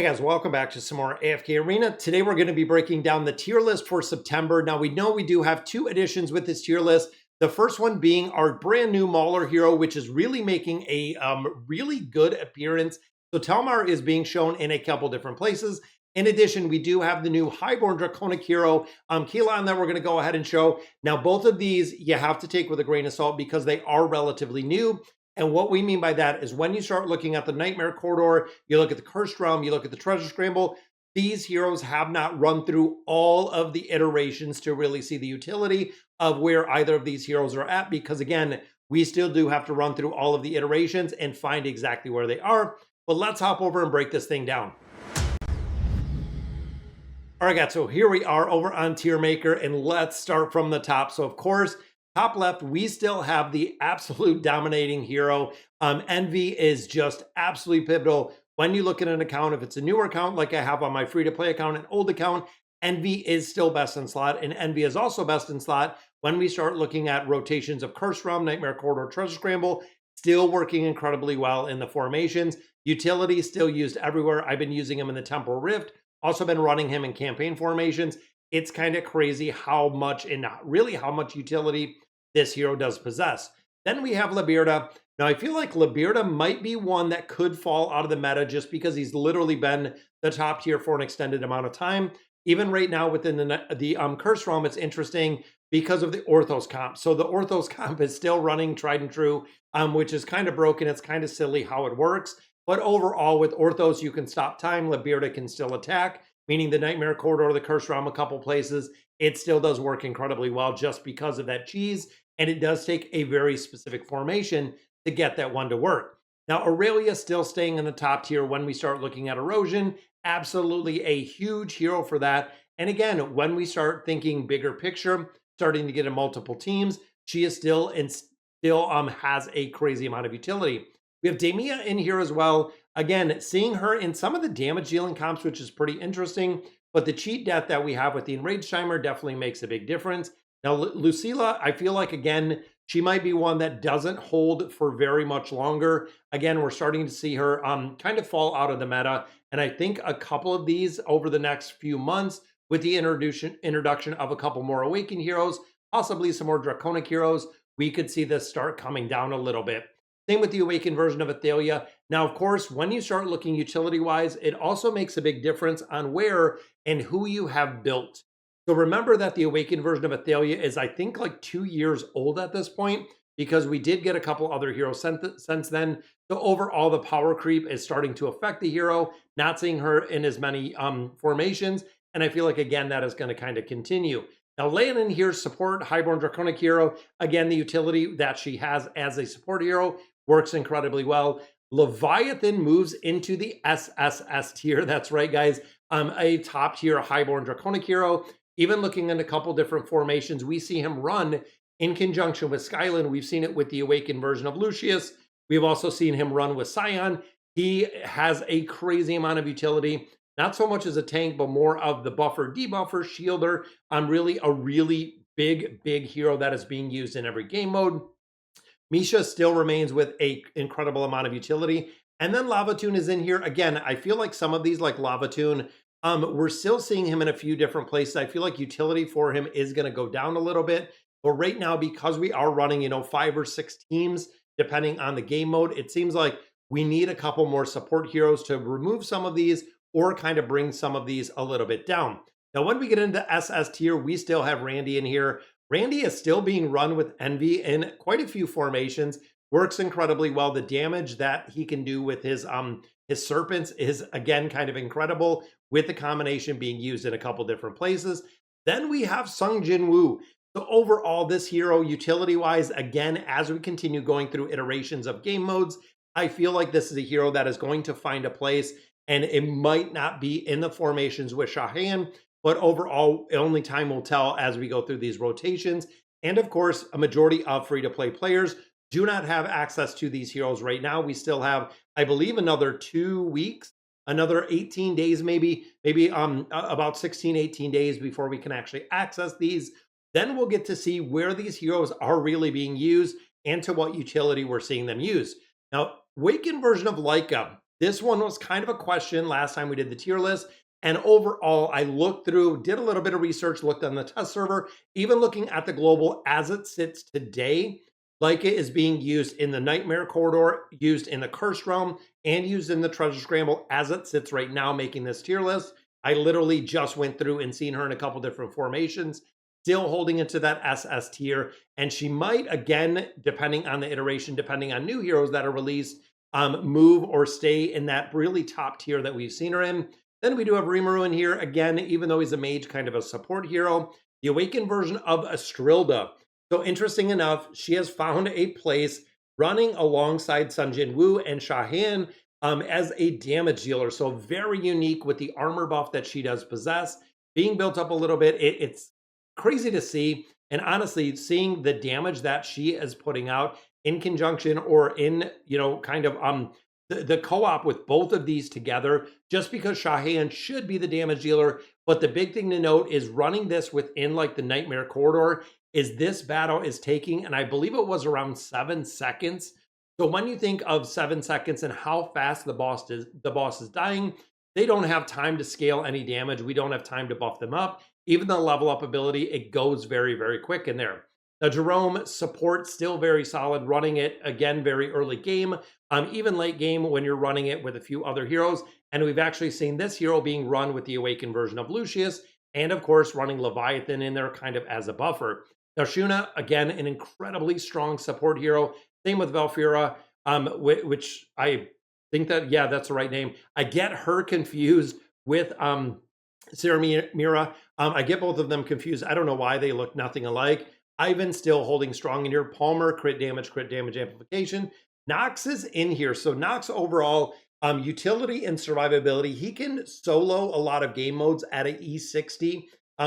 Hey guys, welcome back to some more AFK Arena. Today we're going to be breaking down the tier list for September. Now we know we do have two additions with this tier list. The first one being our brand new Mauler hero, which is really making a really good appearance. So Telmar is being shown in a couple different places. In addition, we do have the new Highborn Draconic hero, Keelan, that we're going to go ahead and show. Now both of these you have to take with a grain of salt because they are relatively new. And what we mean by that is when you start looking at the Nightmare Corridor, you look at the Cursed Realm, you look at the Treasure Scramble, these heroes have not run through all of the iterations to really see the utility of where either of these heroes are at, because again, we still do have to run through all of the iterations and find exactly where they are. But let's hop over and break this thing down. All right, guys, so here we are over on Tier Maker, and let's start from the top. So of course, top left, we still have the absolute dominating hero. Envy is just absolutely pivotal. When you look at an account, if it's a newer account like I have on my free-to-play account, an old account, Envy is still best in slot, and Envy is also best in slot when we start looking at rotations of Cursed Realm, Nightmare Corridor, Treasure Scramble, still working incredibly well in the formations. Utility still used everywhere. I've been using him in the Temporal Rift, also been running him in campaign formations. It's kind of crazy how much and really how much utility this hero does possess. Then we have Libirda. Now, I feel like Libirda might be one that could fall out of the meta just because he's literally been the top tier for an extended amount of time. Even right now within the Curse Realm, it's interesting because of the Orthos comp. So the Orthos comp is still running tried and true, which is kind of broken. It's kind of silly how it works. But overall, with Orthos, you can stop time. Libirda can still attack, meaning the Nightmare Corridor, the Curse Realm, a couple places. It still does work incredibly well just because of that cheese. And it does take a very specific formation to get that one to work. Now, Aurelia still staying in the top tier when we start looking at erosion. Absolutely a huge hero for that. And again, when we start thinking bigger picture, starting to get in multiple teams, she is still has a crazy amount of utility. We have Damia in here as well. Again, seeing her in some of the damage dealing comps, which is pretty interesting. But the cheat death that we have with the Enraged Timer definitely makes a big difference. Now, Lucilla, I feel like, again, she might be one that doesn't hold for very much longer. Again, we're starting to see her kind of fall out of the meta. And I think a couple of these over the next few months with the introduction of a couple more Awakened heroes, possibly some more Draconic heroes, we could see this start coming down a little bit. Same with the Awakened version of Athalia. Now, of course, when you start looking utility-wise, it also makes a big difference on where and who you have built. So remember that the Awakened version of Athalia is, I think, like 2 years old at this point, because we did get a couple other heroes since then. So overall, the power creep is starting to affect the hero, not seeing her in as many formations. And I feel like, again, that is going to kind of continue. Now, laying in here, support, Highborn Draconic hero. Again, the utility that she has as a support hero works incredibly well. Leviathan moves into the SSS tier. That's right, guys. A top tier Highborn Draconic hero. Even looking at a couple different formations, we see him run in conjunction with Skyland. We've seen it with the Awakened version of Lucius. We've also seen him run with Scion. He has a crazy amount of utility, not so much as a tank, but more of the buffer, debuffer, shielder. Really a really big hero that is being used in every game mode. Misha still remains with an incredible amount of utility. And then Lavatoon is in here. Again, I feel like some of these, like Lavatoon, we're still seeing him in a few different places. I feel like utility for him is going to go down a little bit. But right now, because we are running, 5 or 6 teams, depending on the game mode, it seems like we need a couple more support heroes to remove some of these or kind of bring some of these a little bit down. Now, when we get into SS tier, we still have Randy in here. Randy is still being run with Envy in quite a few formations. Works incredibly well. The damage that he can do with his serpents is, again, kind of incredible, with the combination being used in a couple different places. Then we have Sung Jin Woo. So overall, this hero, utility-wise, again, as we continue going through iterations of game modes, I feel like this is a hero that is going to find a place, and it might not be in the formations with Shahan, but overall, only time will tell as we go through these rotations. And of course, a majority of free-to-play players do not have access to these heroes right now. We still have, I believe, another 2 weeks, another 18 days, maybe about 16, 18 days before we can actually access these. Then we'll get to see where these heroes are really being used and to what utility we're seeing them use. Now, Awakened version of Leica. This one was kind of a question last time we did the tier list. And overall, I looked through, did a little bit of research, looked on the test server, even looking at the global as it sits today. Like it is being used in the Nightmare Corridor, used in the Cursed Realm, and used in the Treasure Scramble as it sits right now, making this tier list. I literally just went through and seen her in a couple different formations, still holding into that SS tier. And she might, again, depending on the iteration, depending on new heroes that are released, move or stay in that really top tier that we've seen her in. Then we do have Rimuru in here. Again, even though he's a mage, kind of a support hero. The awakened version of Astrilda. So interesting enough, she has found a place running alongside Sun Jin Woo and Shahan as a damage dealer. So very unique with the armor buff that she does possess. Being built up a little bit, it's crazy to see. And honestly, seeing the damage that she is putting out in conjunction or in, kind of the co-op with both of these together, just because Shahan should be the damage dealer. But the big thing to note is running this within like the Nightmare Corridor is this battle is taking, and I believe it was around 7 seconds. So when you think of 7 seconds and how fast the boss is dying, they don't have time to scale any damage. We don't have time to buff them up. Even the level up ability, it goes very, very quick in there. Now, Jerome, support still very solid, running it, again, very early game, even late game when you're running it with a few other heroes. And we've actually seen this hero being run with the Awakened version of Lucius, and of course, running Leviathan in there kind of as a buffer. Now, Shuna, again, an incredibly strong support hero. Same with Valfira, which I think that, yeah, that's the right name. I get her confused with Sarah Mira. I get both of them confused. I don't know why they look nothing alike. Ivan still holding strong in here. Palmer, crit damage amplification. Nox is in here. So Nox overall, utility and survivability. He can solo a lot of game modes at an E60.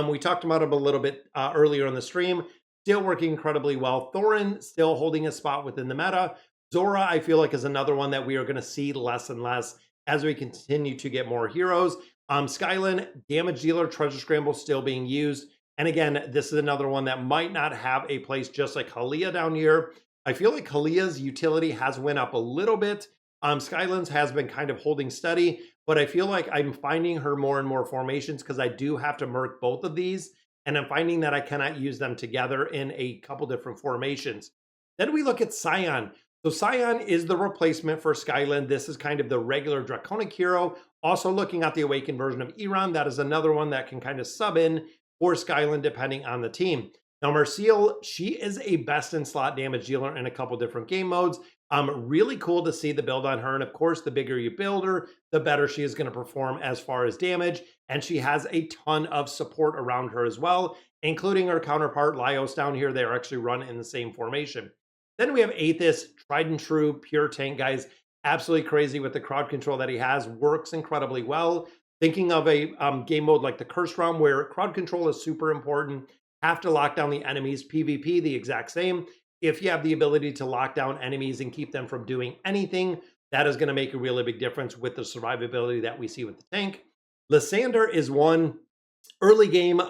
We talked about him a little bit earlier in the stream. Still working incredibly well. Thorin still holding a spot within the meta. Zora, I feel like, is another one that we are going to see less and less as we continue to get more heroes. Skylin, damage dealer, treasure scramble still being used. And again, this is another one that might not have a place just like Halia down here. I feel like Halia's utility has went up a little bit. Skylin's has been kind of holding steady, but I feel like I'm finding her more and more formations because I do have to merc both of these. And I'm finding that I cannot use them together in a couple different formations. Then we look at Scion. So Scion is the replacement for Skylin. This is kind of the regular Draconic hero. Also looking at the Awakened version of Iran, that is another one that can kind of sub in for Skylin depending on the team. Now Marcial, she is a best in slot damage dealer in a couple different game modes. Really cool to see the build on her. And of course, the bigger you build her, the better she is going to perform as far as damage. And she has a ton of support around her as well, including her counterpart Laios down here. They are actually run in the same formation. Then we have Aethys, tried and true, pure tank, guys. Absolutely crazy with the crowd control that he has. Works incredibly well. Thinking of a game mode like the Cursed Realm where crowd control is super important. Have to lock down the enemies. PvP, the exact same. If you have the ability to lock down enemies and keep them from doing anything, that is going to make a really big difference with the survivability that we see with the tank. Lysander is one early game,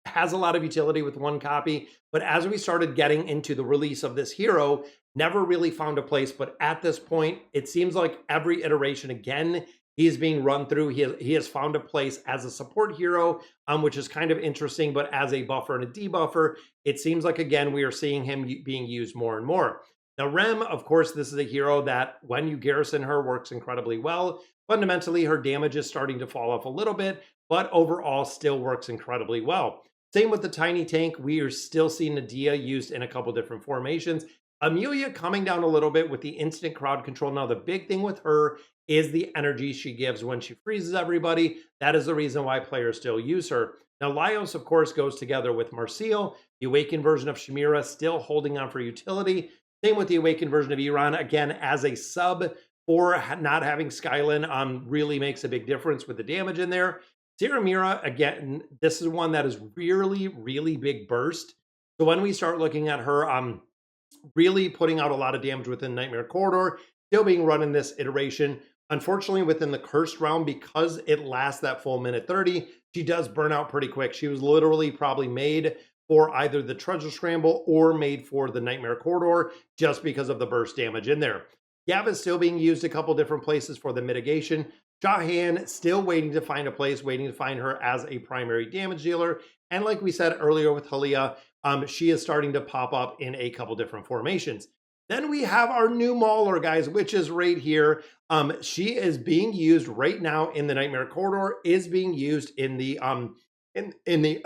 has a lot of utility with one copy, but as we started getting into the release of this hero, never really found a place. But at this point, it seems like every iteration again, he is being run through. He has found a place as a support hero, which is kind of interesting, but as a buffer and a debuffer, it seems like, again, we are seeing him being used more and more. Now, Rem, of course, this is a hero that when you garrison her works incredibly well. Fundamentally, her damage is starting to fall off a little bit, but overall still works incredibly well. Same with the tiny tank. We are still seeing Nadia used in a couple different formations. Amelia coming down a little bit with the instant crowd control. Now, the big thing with her is the energy she gives when she freezes everybody. That is the reason why players still use her. Now, Laios, of course, goes together with Marcial. The Awakened version of Shamira still holding on for utility. Same with the Awakened version of Iran. Again, as a sub for not having Skylin, really makes a big difference with the damage in there. Sarah Mira, again, this is one that is really, really big burst. So when we start looking at her, really putting out a lot of damage within Nightmare Corridor, still being run in this iteration. Unfortunately, within the Cursed Realm, because it lasts that full minute 30, she does burn out pretty quick. She was literally probably made for either the Treasure Scramble or made for the Nightmare Corridor just because of the burst damage in there. Gav is still being used a couple different places for the mitigation. Jahan still waiting to find a place, waiting to find her as a primary damage dealer. And like we said earlier with Halia, she is starting to pop up in a couple different formations. Then we have our new Mauler, guys, which is right here. She is being used right now in the Nightmare Corridor, is being used in the in the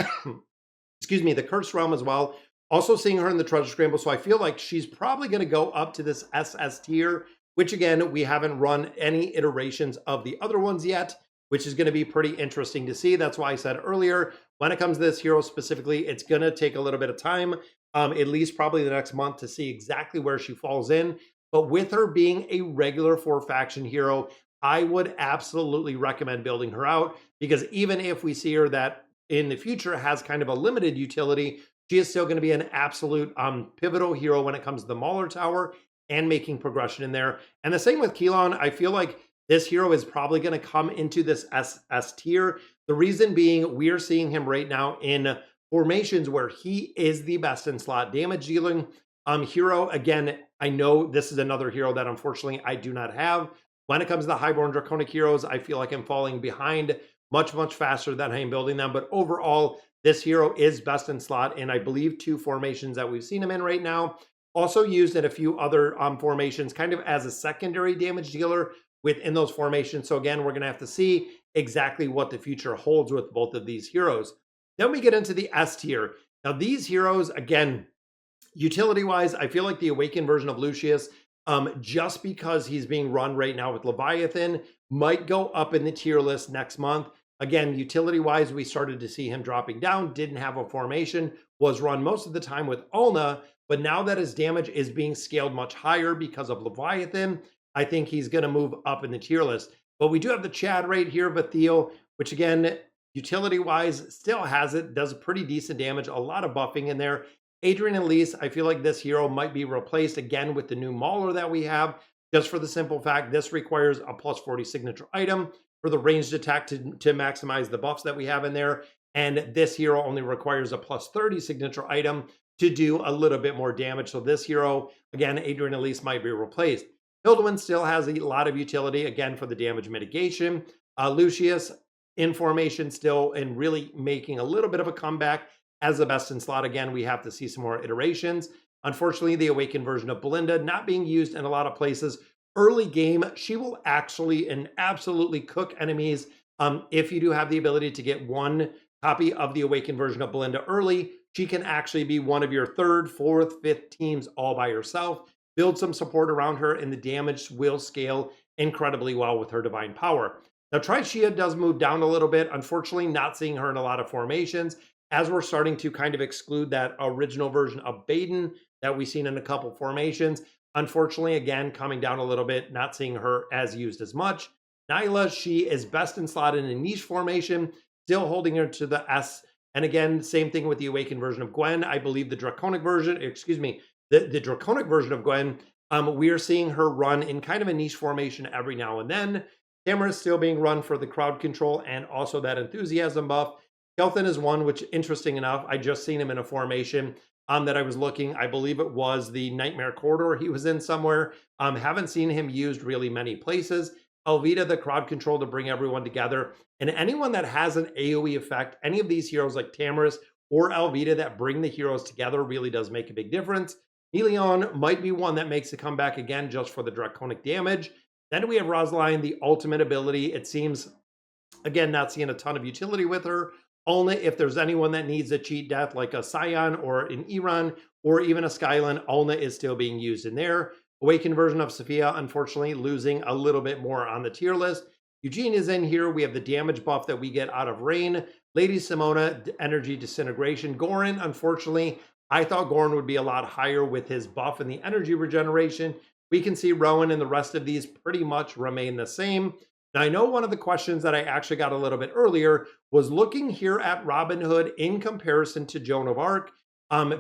excuse me, the Cursed Realm as well. Also seeing her in the Treasure Scramble, so I feel like she's probably going to go up to this SS tier, which again, we haven't run any iterations of the other ones yet, which is going to be pretty interesting to see. That's why I said earlier, when it comes to this hero specifically, it's going to take a little bit of time, at least probably the next month, to see exactly where she falls in. But with her being a regular 4-faction hero, I would absolutely recommend building her out, because even if we see her that in the future has kind of a limited utility, she is still going to be an absolute pivotal hero when it comes to the Mauler Tower and making progression in there. And the same with Keelan. I feel like this hero is probably going to come into this SS tier. The reason being, we're seeing him right now in formations where he is the best in slot damage dealing hero. Again, I know this is another hero that unfortunately I do not have. When it comes to the Highborn Draconic heroes, I feel like I'm falling behind much faster than I'm building them. But overall, this hero is best in slot in, I believe, 2 formations that we've seen him in right now. Also used in a few other formations, kind of as a secondary damage dealer within those formations. So again, we're going to have to see exactly what the future holds with both of these heroes. Then we get into the S tier. Now these heroes, again, utility-wise, I feel like the Awakened version of Lucius, just because he's being run right now with Leviathan, might go up in the tier list next month. Again, utility-wise, we started to see him dropping down, didn't have a formation, was run most of the time with Ulna, but now that his damage is being scaled much higher because of Leviathan, I think he's going to move up in the tier list. But we do have the Chad right here, Vathiel, which again, utility-wise, still has it, does pretty decent damage, a lot of buffing in there. Adrian Elise, I feel like this hero might be replaced again with the new Mauler that we have, just for the simple fact this requires a plus 40 signature item for the ranged attack to maximize the buffs that we have in there. And this hero only requires a plus 30 signature item to do a little bit more damage. So this hero, again, Adrian Elise might be replaced. Hildwyn still has a lot of utility, again, for the damage mitigation. Lucius in formation still and really making a little bit of a comeback as the best in slot. Again, we have to see some more iterations. Unfortunately, the Awakened version of Belinda not being used in a lot of places. Early game, she will actually and absolutely cook enemies. If you do have the ability to get one copy of the Awakened version of Belinda early, she can actually be one of your 3rd, 4th, 5th teams all by herself. Build some support around her, and the damage will scale incredibly well with her divine power. Now, Tricia does move down a little bit. Unfortunately, not seeing her in a lot of formations, as we're starting to kind of exclude that original version of Baden that we've seen in a couple formations. Unfortunately, again, coming down a little bit, not seeing her as used as much. Nyla, she is best in slot in a niche formation, still holding her to the S. And again, same thing with the Awakened version of Gwen. I believe the Draconic version, excuse me, the Draconic version of Gwen, we are seeing her run in kind of a niche formation every now and then. Tamara is still being run for the crowd control and also that enthusiasm buff. Kelthin is one, which, interesting enough, I just seen him in a formation that I was looking. I believe it was the Nightmare Corridor he was in somewhere. Haven't seen him used really many places. Elvita, the crowd control to bring everyone together. And anyone that has an AoE effect, any of these heroes like Tamaris or Elvita that bring the heroes together really does make a big difference. Helion might be one that makes a comeback again just for the draconic damage. Then we have Rosaline, the ultimate ability. It seems, again, not seeing a ton of utility with her. Only if there's anyone that needs a cheat death like a Scion or an Iran or even a Skyland, Ulna is still being used in there. Awakened version of Sophia, unfortunately, losing a little bit more on the tier list. Eugene is in here. We have the damage buff that we get out of Rain. Lady Simona, energy disintegration. Goran, unfortunately, I thought Goran would be a lot higher with his buff and the energy regeneration. We can see Rowan and the rest of these pretty much remain the same. Now, I know one of the questions that I actually got a little bit earlier was looking here at Robin Hood in comparison to Joan of Arc,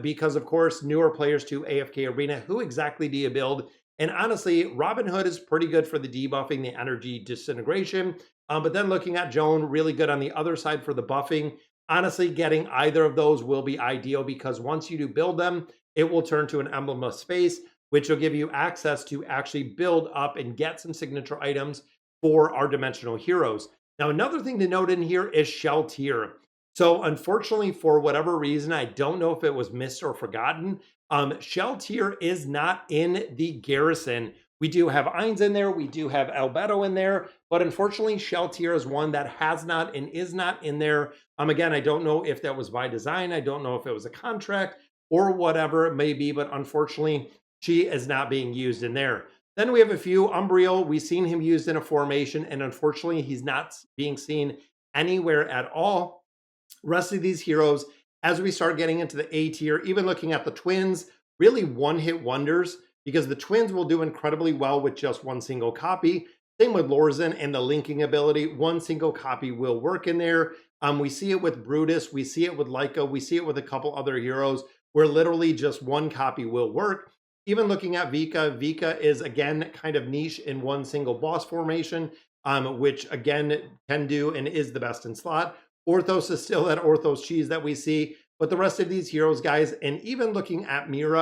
because, of course, newer players to AFK Arena, who exactly do you build? And honestly, Robin Hood is pretty good for the debuffing, the energy disintegration. But then looking at Joan, really good on the other side for the buffing. Honestly, getting either of those will be ideal because once you do build them, it will turn to an emblem of space. which will give you access to actually build up and get some signature items for our dimensional heroes. Now, another thing to note in here is shell tier. So unfortunately, for whatever reason, I don't know if it was missed or forgotten, shell tier is not in the garrison. We do have Ainz in there, we do have Albedo in there, but unfortunately, shell tier is one that has not and is not in there. Again, I don't know if that was by design. I don't know if it was a contract or whatever it may be, but unfortunately, she is not being used in there. Then we have a few. Umbriel, we've seen him used in a formation, and unfortunately, he's not being seen anywhere at all. Rest of these heroes, as we start getting into the A tier, even looking at the twins, really one-hit wonders, because the twins will do incredibly well with just one single copy. Same with Lorzen and the linking ability. One single copy will work in there. We see it with Brutus. We see it with Leica. We see it with a couple other heroes where literally just one copy will work. Even looking at Vika, Vika is, again, kind of niche in one single boss formation, which, again, can do and is the best in slot. Orthos is still that Orthos cheese that we see, but the rest of these heroes, guys, and even looking at Mira,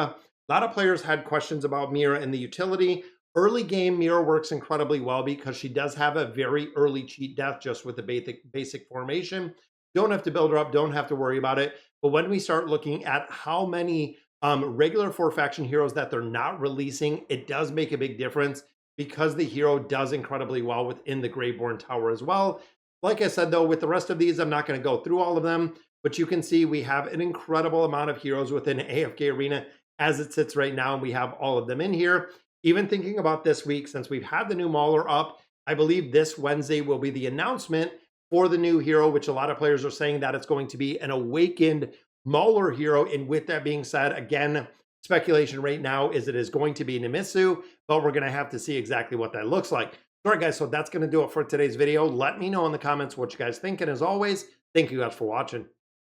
a lot of players had questions about Mira and the utility. Early game, Mira works incredibly well because she does have a very early cheat death just with the basic formation. Don't have to build her up, don't have to worry about it. But when we start looking at how many regular 4-faction heroes that they're not releasing, it does make a big difference because the hero does incredibly well within the Graveborn Tower as well. Like I said, though, with the rest of these, I'm not going to go through all of them, but you can see we have an incredible amount of heroes within AFK Arena as it sits right now, and we have all of them in here. Even thinking about this week, since we've had the new Mauler up, I believe this Wednesday will be the announcement for the new hero, which a lot of players are saying that it's going to be an awakened Mauler hero. And with that being said, again, speculation right now is it is going to be Nimisu, but we're going to have to see exactly what that looks like. All right, guys, so that's going to do it for today's video. Let me know in the comments what you guys think. And as always, thank you guys for watching.